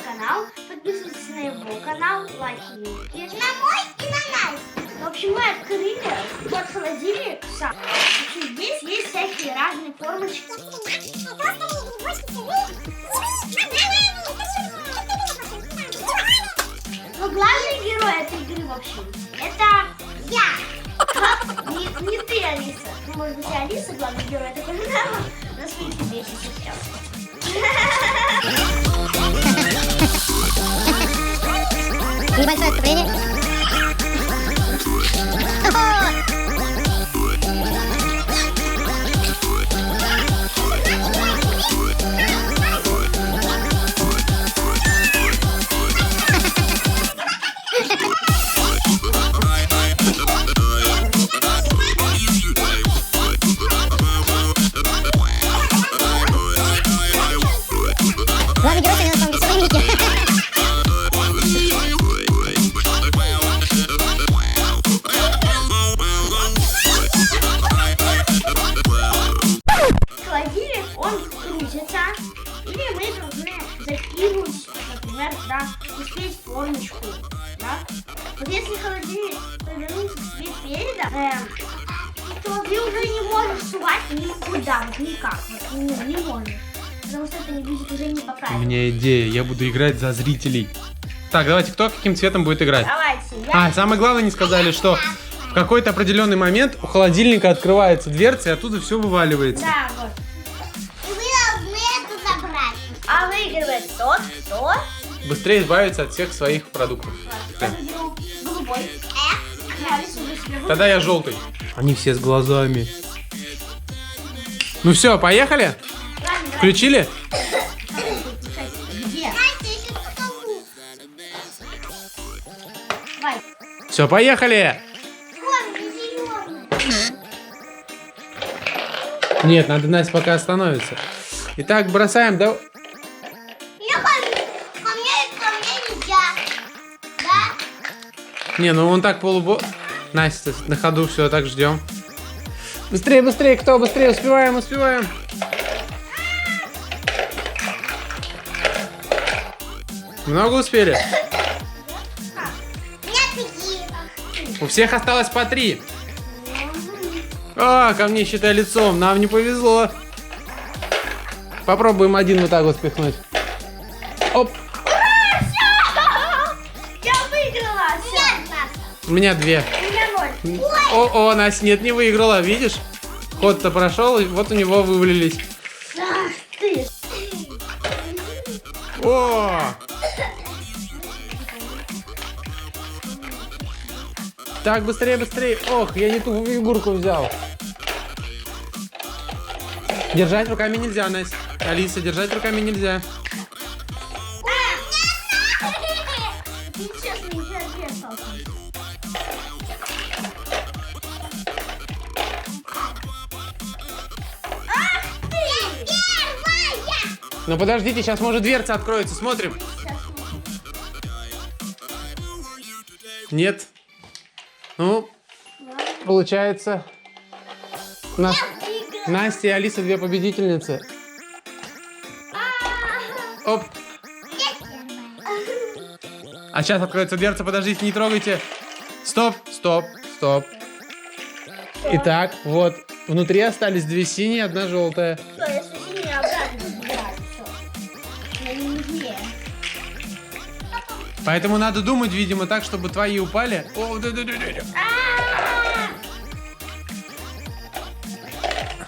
канал, подписывайтесь на его канал, лайки. На мой и на нас. В общем, мы открыли вот холодильник сам. Здесь есть всякие разные формочки. Но главный герой этой игры, в общем, это я. Не ты, Алиса. Ну, может быть, и Алиса главный герой, это тоже на свете бесит сейчас. Небольшое отступление. Главный герой сегодня на самом веселый Микки. Холодильник, он крутится, или мы должны закинуть, например, да, успеть формочку, да? Вот если холодильник повернуться к себе передом, то ты уже не можешь сувать никуда, вот никак, вот не можешь. Потому что это не будет уже не по У правилам. меня идея, я буду играть за зрителей. Так, давайте, кто каким цветом будет играть? Давайте, А, самое главное, не сказали, что в какой-то определенный момент у холодильника открывается дверца, и оттуда все вываливается. Да, вот. И вы должны это забрать. А выигрывает тот, кто... Быстрее избавиться от всех своих продуктов. Я выберу голубой. Алиса уже себе выбрала. Тогда я желтый. Они все с глазами. Ну все, поехали? Ладно, давай. Включили? Где? Давай. Все, поехали! Вон, зеленый. Нет, надо Настя пока остановится. Итак, бросаем, да? Я ко мне нельзя. Да? Не, ну он так Настя, на ходу все, так ждем. Быстрее, быстрее, кто быстрее, успеваем, успеваем. Много успели? У меня такие. У всех осталось по 3. А, ко мне, считай, лицом, нам не повезло. Попробуем один вот так вот спихнуть. Оп, Я выиграла. Нет, нас. у меня 2. У меня 0. О, Настя, нет, не выиграла, видишь? Ход-то прошел, и вот у него вывалились. Ах ты. О! Так, быстрее, быстрее. Ох, я не ту фигурку взял. Держать руками нельзя, Настя. Алиса, держать руками нельзя. Нечестно, ничего не осталось. Ах ты! Первая. Ну подождите, сейчас может дверца откроется, смотрим. Нет. Ну, получается, у нас Настя и Алиса 2 победительницы. Оп. А сейчас откроется дверца, подождите, не трогайте. Стоп, стоп, стоп. Итак, вот, внутри остались 2 синие, 1 желтая. Что, если сильнее обратно забираю, все. Мне не нужнее. Поэтому надо думать, видимо, так, чтобы твои упали. О, да.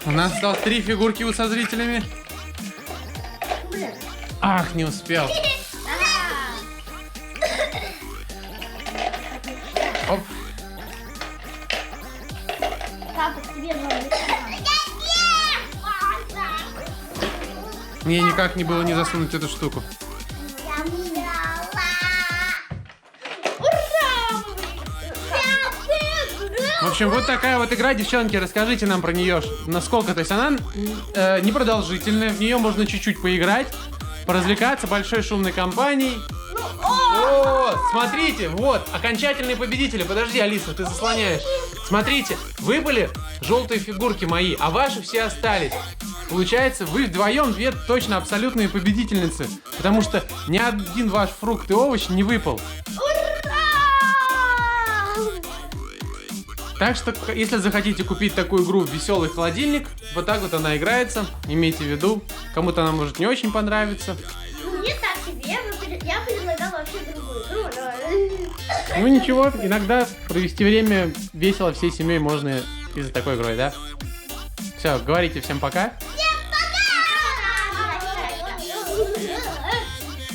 У нас осталось 3 фигурки со зрителями. Блин. Ах, не успел. Оп. Папа, тебе надо. Мне никак не было не засунуть эту штуку. В общем, вот такая вот игра, девчонки, расскажите нам про нее, насколько, то есть она непродолжительная, в нее можно чуть-чуть поиграть, поразвлекаться большой шумной компанией. О, смотрите, вот, окончательные победители. Подожди, Алиса, ты заслоняешь. Смотрите, выпали желтые фигурки мои, а ваши все остались. Получается, вы вдвоем две точно абсолютные победительницы. Потому что ни один ваш фрукт и овощ не выпал. Ура! Так что, если захотите купить такую игру «Веселый холодильник», вот так вот она играется. Имейте в виду, кому-то она может не очень понравиться. Ну, мне так себе. Я предлагала вообще другую игру, но... Ну ничего, иногда провести время весело всей семьей можно и за такой игрой, да? Все, говорите всем пока.